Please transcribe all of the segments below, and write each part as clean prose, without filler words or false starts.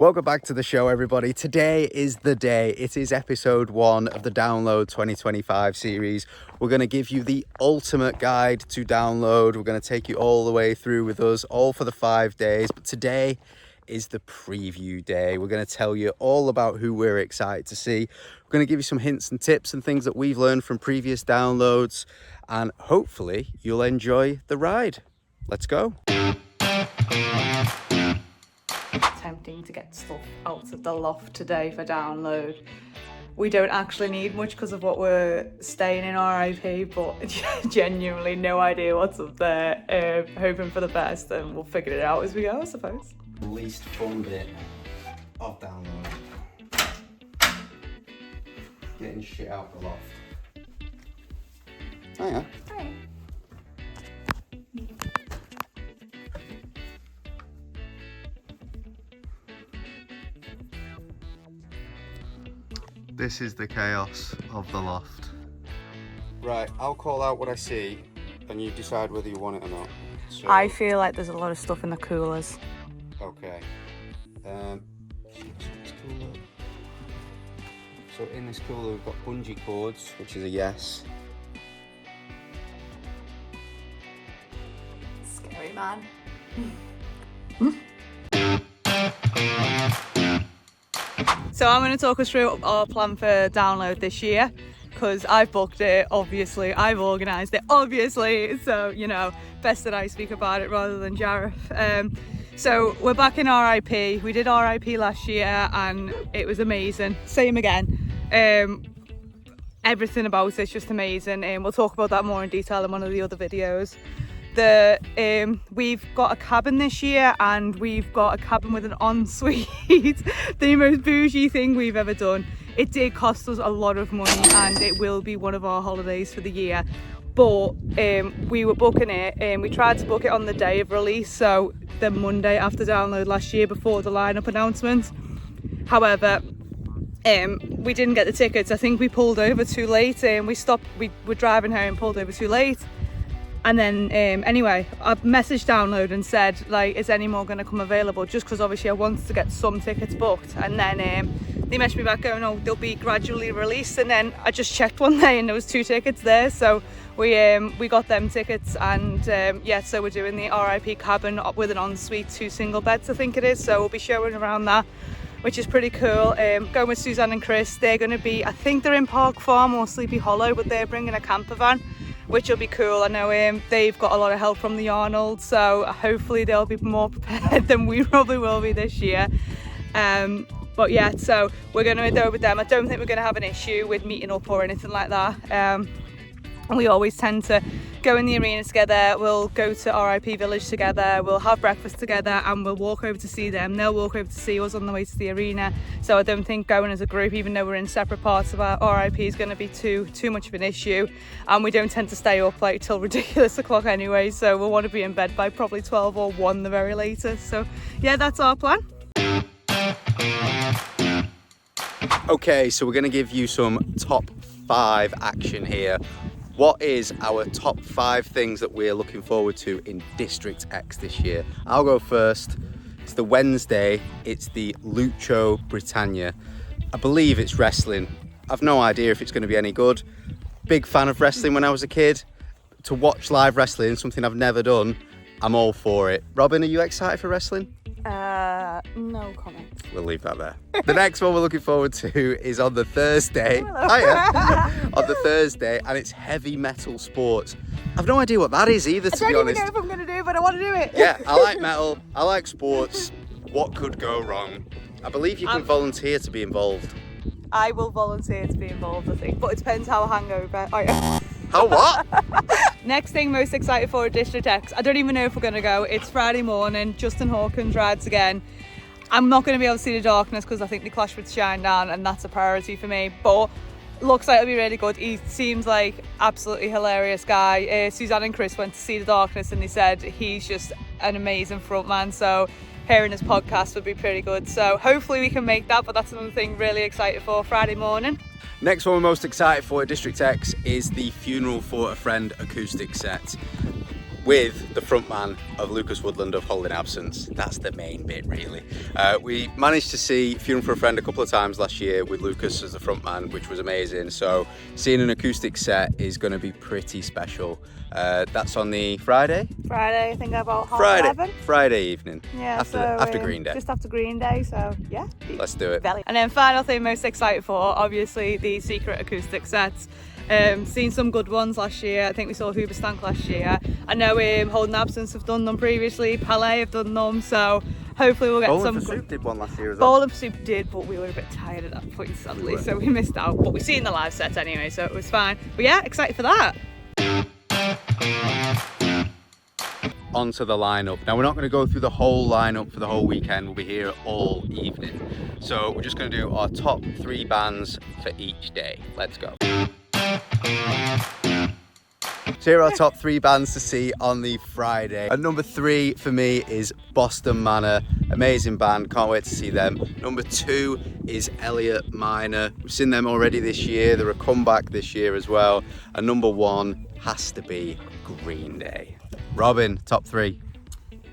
Welcome back to the show, everybody. Today is the day. It is episode 1 of the Download 2025 series. We're going to give you the ultimate guide to download. We're going to take you all the way through with us, all for the 5 days. But today is the preview day. We're going to tell you all about who we're excited to see. We're going to give you some hints and tips and things that we've learned from previous downloads. And hopefully you'll enjoy the ride. Let's go. Tempting to get stuff out of the loft today for download. We don't actually need much because of what we're staying in RIP, but genuinely no idea what's up there. Hoping for the best, and we'll figure it out as we go, I suppose. The least fun bit of download. Getting shit out the loft. Oh yeah. Hi. This is the chaos of the loft. Right, I'll call out what I see and you decide whether you want it or not. So, I feel like there's a lot of stuff in the coolers. Okay. So in this cooler we've got bungee cords, which is a yes. Scary man. So I'm going to talk us through our plan for download this year, because I've booked it, obviously, I've organised it, obviously, so, you know, best that I speak about it rather than Jareth. So we're back in RIP. We did RIP last year and it was amazing. Same again. Everything about it's just amazing, and we'll talk about that more in detail in one of the other videos. We've got a cabin this year, and we've got a cabin with an ensuite. The most bougie thing we've ever done. It did cost us a lot of money, and it will be one of our holidays for the year, but we were booking it, and we tried to book it on the day of release, so the Monday after download last year, before the lineup announcement. However, we didn't get the tickets. I think we pulled over too late, and we were driving home, pulled over too late. And then, anyway, I messaged download and said, like, is any more going to come available? Just because obviously I wanted to get some tickets booked. And then they messaged me back going, oh, they'll be gradually released. And then I just checked one day and there was 2 tickets there. So we got them tickets, and yeah, so we're doing the RIP cabin with an ensuite, 2 single beds, I think it is. So we'll be showing around that, which is pretty cool. Going with Suzanne and Chris. They're going to be, I think they're in Park Farm or Sleepy Hollow, but they're bringing a camper van, which will be cool. I know they've got a lot of help from the Arnold, so hopefully they'll be more prepared than we probably will be this year. But yeah, so we're going to go with them. I don't think we're going to have an issue with meeting up or anything like that. We always tend to go in the arena together, we'll go to RIP Village together, we'll have breakfast together, and we'll walk over to see them. They'll walk over to see us on the way to the arena. So I don't think going as a group, even though we're in separate parts of our RIP, is going to be too much of an issue. And we don't tend to stay up like till ridiculous o'clock anyway, so we'll want to be in bed by probably 12 or 1 the very latest. So yeah, that's our plan. Okay, so we're going to give you some top 5 action here. What is our top 5 things that we're looking forward to in District X this year? I'll go first. It's the Wednesday. It's the Lucha Britannia. I believe it's wrestling. I've no idea if it's going to be any good. Big fan of wrestling when I was a kid. To watch live wrestling, something I've never done, I'm all for it. Robin, are you excited for wrestling? No comments. We'll leave that there. The next one we're looking forward to is on the Thursday. On the Thursday, and it's heavy metal sports. I've no idea what that is either, to be honest. I don't even know if I'm going to do it, but I want to do it. Yeah, I like metal. I like sports. What could go wrong? I believe you can volunteer to be involved. I will volunteer to be involved, I think, but it depends how hangover I am. How what? Next thing most excited for at District X. I don't even know if we're going to go. It's Friday morning. Justin Hawkins rides again. I'm not going to be able to see the darkness because I think they clash with Shinedown, and that's a priority for me. But looks like it'll be really good. He seems like absolutely hilarious guy. Suzanne and Chris went to see the darkness, and they said he's just an amazing frontman. So hearing his podcast would be pretty good. So hopefully we can make that. But that's another thing really excited for Friday morning. Next one we're most excited for at District X is the Funeral for a Friend acoustic set. with the frontman of Lucas Woodland of Holding Absence. That's the main bit, really. We managed to see Funeral for a Friend a couple of times last year with Lucas as the frontman, which was amazing. So seeing an acoustic set is going to be pretty special. That's on the Friday? Friday, I think about 11:30. Friday evening. Yeah, after Green Day. Just after Green Day, so yeah. Let's do it. And then final thing most excited for, obviously the secret acoustic sets. Seen some good ones last year. I think we saw Hoobastank last year. I know Holding Absence have done them previously. Palais have done them, so hopefully we'll get Bowling some. for Soup did one last year as well. Bowling for Soup did, but we were a bit tired at that point, sadly, so we missed out. But we've seen the live sets anyway, so it was fine. But yeah, excited for that. Onto the lineup. Now we're not going to go through the whole lineup for the whole weekend. We'll be here all evening. So we're just going to do our top 3 bands for each day. Let's go. So here are our top 3 bands to see on the Friday. And number 3 for me is Boston Manor. Amazing band, can't wait to see them. Number 2 is Elliot Minor. We've seen them already this year. They're a comeback this year as well. And number 1 has to be Green Day. Robin, top 3.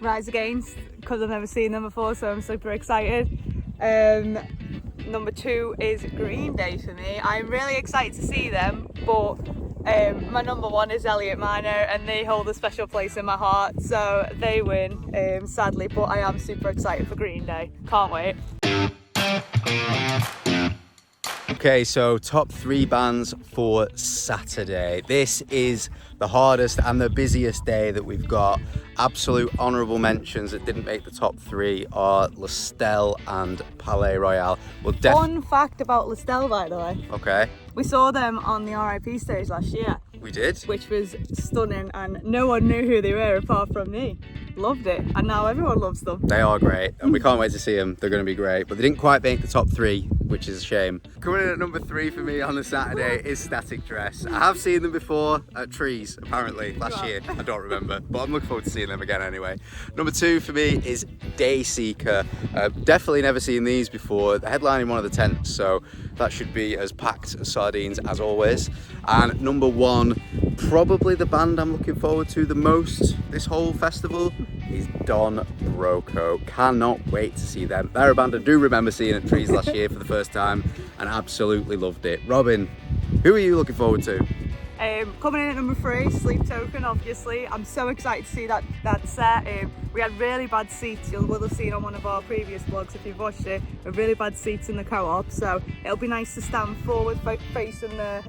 Rise Against, because I've never seen them before, so I'm super excited. Number 2 is Green Day for me. I'm really excited to see them, but my number 1 is Elliot Minor, and they hold a special place in my heart, so they win, sadly, but I am super excited for Green Day. Can't wait. Okay, so top 3 bands for Saturday. This is the hardest and the busiest day that we've got. Absolute honourable mentions that didn't make the top 3 are Lestelle and Palais Royale. Fun fact about Lestelle, by the way. Okay. We saw them on the RIP stage last year. We did? Which was stunning, and no one knew who they were apart from me. Loved it, and now everyone loves them. They are great, and we can't wait to see them. They're going to be great, but they didn't quite make the top 3, which is a shame. Coming in at number 3 for me on the Saturday is Static Dress. I have seen them before at Trees, apparently, last year. I don't remember, but I'm looking forward to seeing them again anyway. Number 2 for me is Dayseeker. Definitely never seen these before. They're headlining one of the tents, so that should be as packed as sardines as always. And number 1, probably the band I'm looking forward to the most this whole festival, is Don Broco. Cannot wait to see them. They're a band I do remember seeing at Trees last year for the first time and absolutely loved it. Robin, who are you looking forward to? Coming in at number 3, Sleep Token, obviously. I'm so excited to see that set. We had really bad seats. You will have seen on one of our previous vlogs if you've watched it. Really bad seats in the co-op, so it'll be nice to stand forward facing the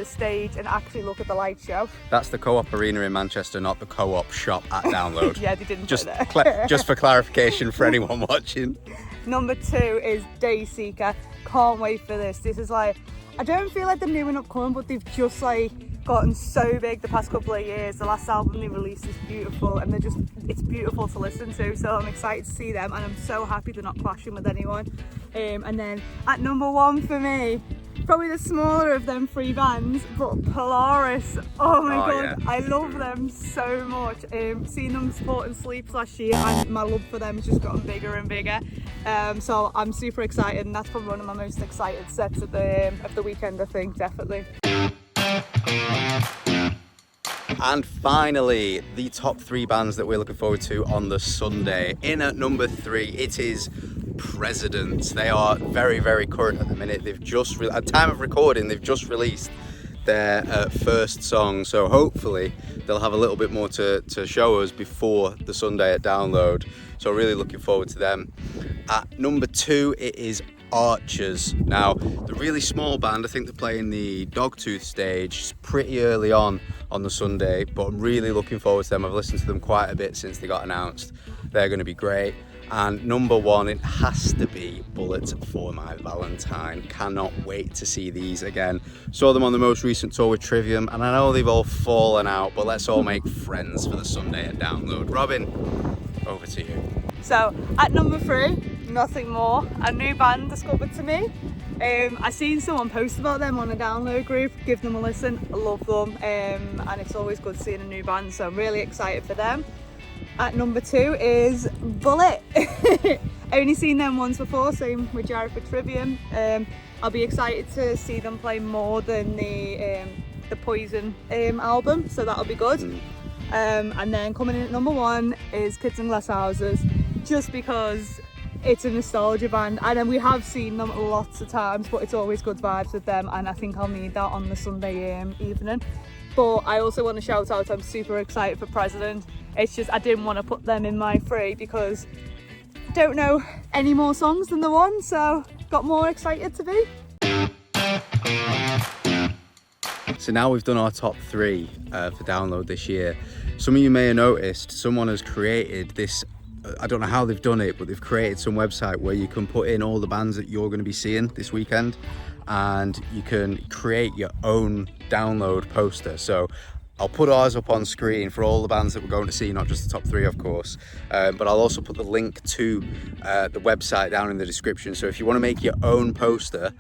stage and actually look at the light show. That's the Co-op Arena in Manchester, not the Co-op shop at Download. Yeah, they didn't just put it there. Just for clarification for anyone watching. Number 2 is Dayseeker. Can't wait for this. This is like, I don't feel like they're new and upcoming, but they've just like gotten so big the past couple of years. The last album they released is beautiful, and it's beautiful to listen to, so I'm excited to see them, and I'm so happy they're not clashing with anyone. And then at number 1 for me, probably the smaller of them 3 bands, but Polaris. Oh my god, yeah. I love them so much. Seeing them supporting Sleeps last year, and my love for them has just gotten bigger and bigger. So I'm super excited, and that's probably one of my most excited sets of the weekend, I think, definitely. And finally, the top 3 bands that we're looking forward to on the Sunday. In at number 3, it is Presidents. They are very, very current at the minute. They've just, at time of recording, they've just released their first song. So hopefully they'll have a little bit more to show us before the Sunday at Download. So really looking forward to them. At number 2, it is Archers. Now, the really small band, I think they're playing the Dogtooth stage pretty early on the Sunday, but I'm really looking forward to them. I've listened to them quite a bit since they got announced. They're going to be great. And number 1, it has to be Bullet for My Valentine. Cannot wait to see these again. Saw them on the most recent tour with Trivium, and I know they've all fallen out, but let's all make friends for the Sunday at Download. Robin, over to you. So at number 3, Nothing More, a new band discovered to me. I seen someone post about them on a Download group. Give them a listen. I love them, and it's always good seeing a new band, so I'm really excited for them. At number 2 is Bullet. Only seen them once before, same with Jared for Trivium. I'll be excited to see them play more than the Poison album, so that'll be good. And then coming in at number 1 is Kids in Glass Houses, just because it's a nostalgia band, and then we have seen them lots of times, but it's always good vibes with them, and I think I'll need that on the Sunday evening. But I also want to shout out, I'm super excited for President. It's just I didn't want to put them in my 3 because I don't know any more songs than the one, so got more excited to be. So now we've done our top 3 for download this year. Some of you may have noticed someone has created this, I don't know how they've done it, but they've created some website where you can put in all the bands that you're going to be seeing this weekend, and you can create your own download poster. So I'll put ours up on screen for all the bands that we're going to see, not just the top 3 of course, but I'll also put the link to the website down in the description. So if you want to make your own poster,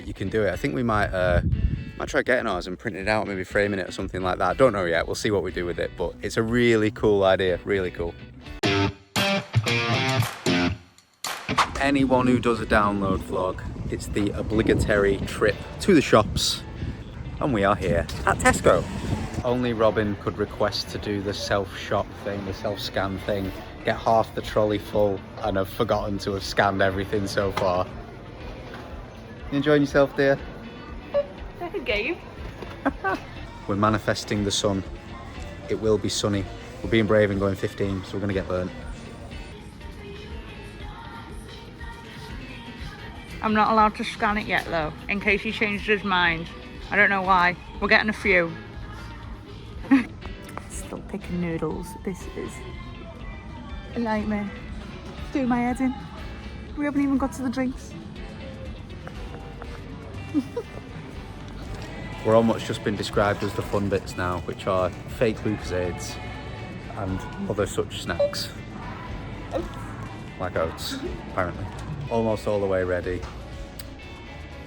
you can do it. I think we might try getting ours and printing it out, maybe framing it or something like that. Don't know yet, we'll see what we do with it, but it's a really cool idea, really cool. Anyone who does a download vlog, it's the obligatory trip to the shops, and we are here at Tesco. Only Robin could request to do the self-shop thing, the self-scan thing, get half the trolley full, and have forgotten to have scanned everything so far. You enjoying yourself, dear? Like a game. We're manifesting the sun. It will be sunny. We're being brave and going 15, so we're gonna get burnt. I'm not allowed to scan it yet though, in case he changed his mind. I don't know why. We're getting a few. Still picking noodles. This is a nightmare. Do my head in. We haven't even got to the drinks. We're on what's just been described as the fun bits now, which are fake Lucozades and other such snacks. Like oats, apparently. Almost all the way ready.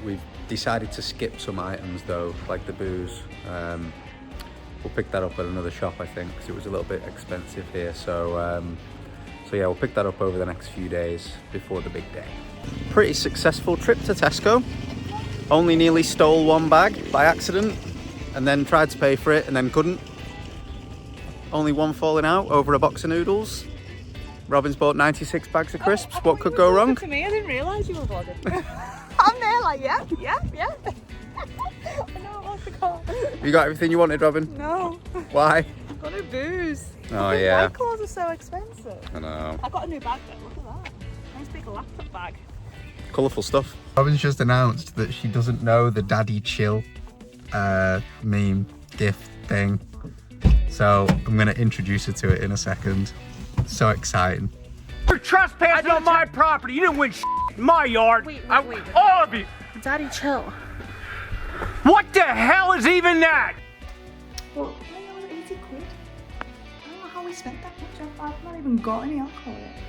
We've decided to skip some items though, like the booze. We'll pick that up at another shop, I think, because it was a little bit expensive here. So yeah, we'll pick that up over the next few days before the big day. Pretty successful trip to Tesco. Only nearly stole 1 bag by accident, and then tried to pay for it and then couldn't. Only 1 falling out over a box of noodles. Robin's bought 96 bags of crisps. What could go wrong? To me, I didn't realise you were vlogging. I'm there like, yeah. I know I lost the car. You got everything you wanted, Robin? No. Why? I've got no booze. Oh yeah. My clothes are so expensive. I know. I got a new bag though, look at that. Nice big laptop bag. Colourful stuff. Robin's just announced that she doesn't know the Daddy Chill meme gift thing. So I'm going to introduce her to it in a second. So exciting. You're trespassing on my property. You didn't win in my yard. Wait. All of you. Daddy Chill. What the hell is even that? Well, it was 80 quid. I don't know how we spent that much. I've not even got any alcohol yet.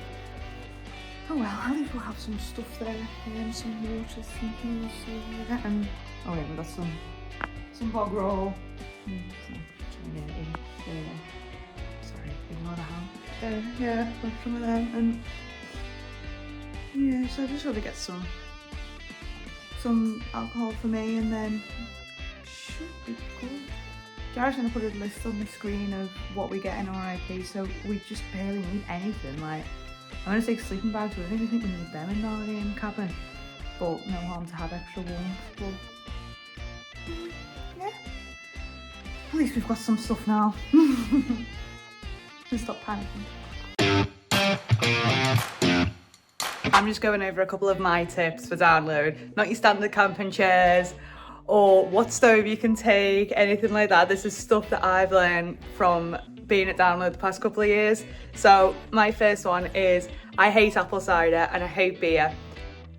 Oh well, at least we'll have some stuff there. Some water, some things, and oh yeah, we got some bog roll. Sorry, ignore the hand. Yeah, got some of them, and yeah, so I just got to get some alcohol for me, and then should be good. Jared's gonna put a list on the screen of what we get in RIP, so we just barely need anything. Like, I'm gonna take sleeping bags, but I don't even think we need them in our cabin. But no harm to have extra warmth. But yeah, at least we've got some stuff now. Just stop panicking. I'm just going over a couple of my tips for download. Not your standard camping chairs or what stove you can take, anything like that. This is stuff that I've learned from being at download the past couple of years. So my first one is I hate apple cider and I hate beer.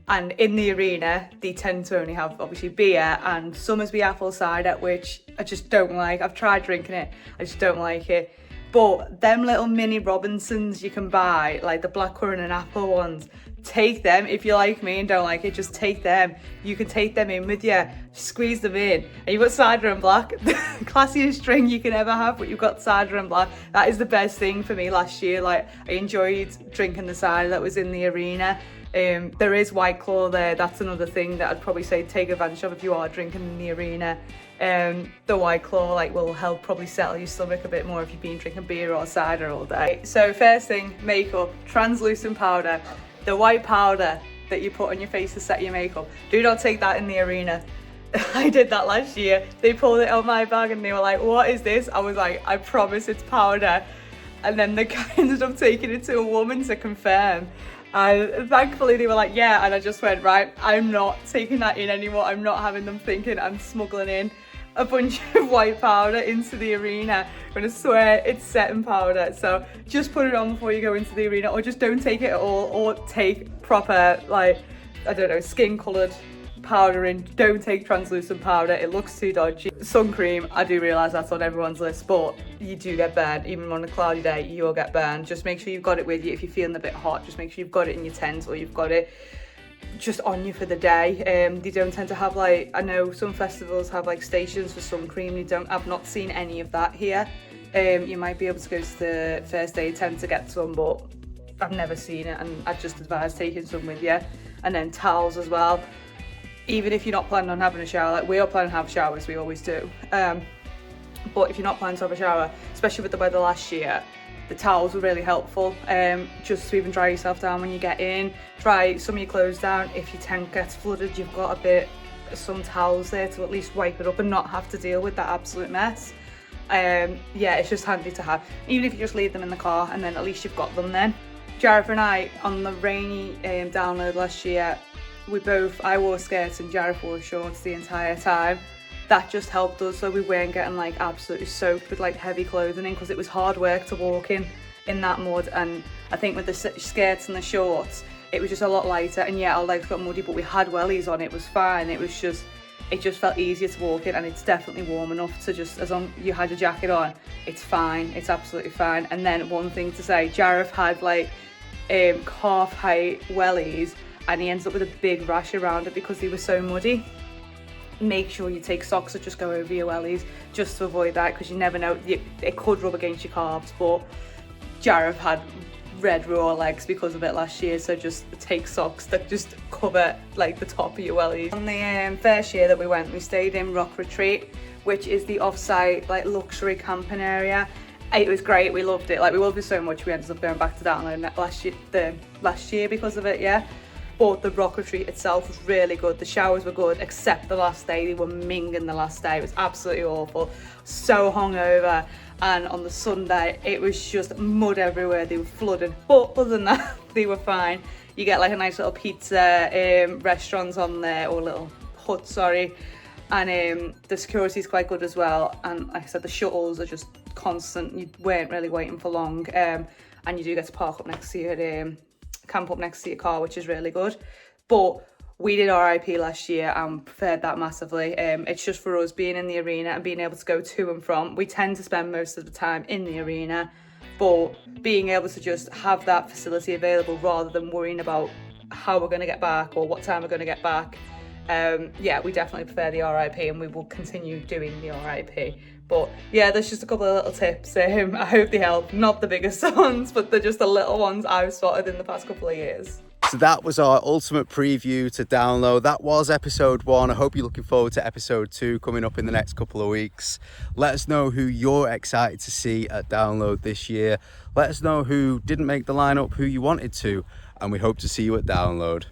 And in the arena, they tend to only have obviously beer and Somersby apple cider, which I just don't like. I've tried drinking it, I just don't like it. But them little mini Robinsons you can buy, like the blackcurrant and apple ones, take them. If you like me and don't like it, just take them. You can take them in with you, squeeze them in, and you've got cider and black. The classiest drink you can ever have, but you've got cider and black. That is the best thing for me last year. Like, I enjoyed drinking the cider that was in the arena. There is White Claw there. That's another thing that I'd probably say take advantage of if you are drinking in the arena. The White Claw like will help probably settle your stomach a bit more if you've been drinking beer or cider all day. So first thing, makeup, translucent powder. The white powder that you put on your face to set your makeup. Do not take that in the arena. I did that last year. They pulled it out my bag and they were like, what is this? I was like, I promise it's powder. And then the guy ended up taking it to a woman to confirm. And thankfully they were like, yeah. And I just went, right, I'm not taking that in anymore. I'm not having them thinking I'm smuggling in a bunch of white powder into the arena. I'm gonna swear it's setting powder. So just put it on before you go into the arena, or just don't take it at all, or take proper, like, I don't know, skin coloured powder in. Don't take translucent powder, it looks too dodgy. Sun cream, I do realise that's on everyone's list, but you do get burned. Even on a cloudy day, you will get burned. Just make sure you've got it with you. If you're feeling a bit hot, just make sure you've got it in your tent, or you've got it just on you for the day. They don't tend to have, like, I know some festivals have like stations for sun cream. I've not seen any of that here. You might be able to go to the first aid tent to get some, but I've never seen it, and I'd just advise taking some with you. And then towels as well. Even if you're not planning on having a shower, like we are planning to have showers, we always do. But if you're not planning to have a shower, especially with the weather last year, the towels were really helpful, just to even dry yourself down when you get in, dry some of your clothes down. If your tent gets flooded, you've got some towels there to at least wipe it up and not have to deal with that absolute mess. Yeah, it's just handy to have, even if you just leave them in the car, and then at least you've got them then. Jareth and I, on the rainy download last year, I wore skirts and Jareth wore shorts the entire time. That just helped us, so we weren't getting like absolutely soaked with like heavy clothing in, because it was hard work to walk in that mud. And I think with the skirts and the shorts, it was just a lot lighter, and yeah, our legs got muddy, but we had wellies on, it was fine. It just felt easier to walk in, and it's definitely warm enough to just, as long as you had your jacket on, it's fine, it's absolutely fine. And then one thing to say, Jareth had like calf height wellies, and he ends up with a big rash around it because they were so muddy. Make sure you take socks that just go over your wellies, just to avoid that, because you never know, it could rub against your calves. But Jareth had red raw legs because of it last year, so just take socks that just cover like the top of your wellies. On the first year that we went, we stayed in Rock Retreat, which is the off-site like luxury camping area. It was great, we loved it, like we loved it so much we ended up going back to Download last year because of it, yeah. But the Rock Retreat itself was really good. The showers were good, except the last day. They were minging the last day. It was absolutely awful. So hungover. And on the Sunday, it was just mud everywhere. They were flooded. But other than that, they were fine. You get like a nice little pizza restaurants on there, or little hut, sorry. And the security is quite good as well. And like I said, the shuttles are just constant. You weren't really waiting for long. And you do get to park up next to your camp up next to your car, which is really good. But we did RIP last year and preferred that massively. It's just for us being in the arena and being able to go to and from. We tend to spend most of the time in the arena, but being able to just have that facility available rather than worrying about how we're going to get back or what time we're going to get back. Yeah, we definitely prefer the RIP, and we will continue doing the RIP. But yeah, there's just a couple of little tips. I hope they help. Not the biggest ones, but they're just the little ones I've spotted in the past couple of years. So that was our ultimate preview to Download. That was episode 1. I hope you're looking forward to episode 2 coming up in the next couple of weeks. Let us know who you're excited to see at Download this year. Let us know who didn't make the lineup, who you wanted to, and we hope to see you at Download.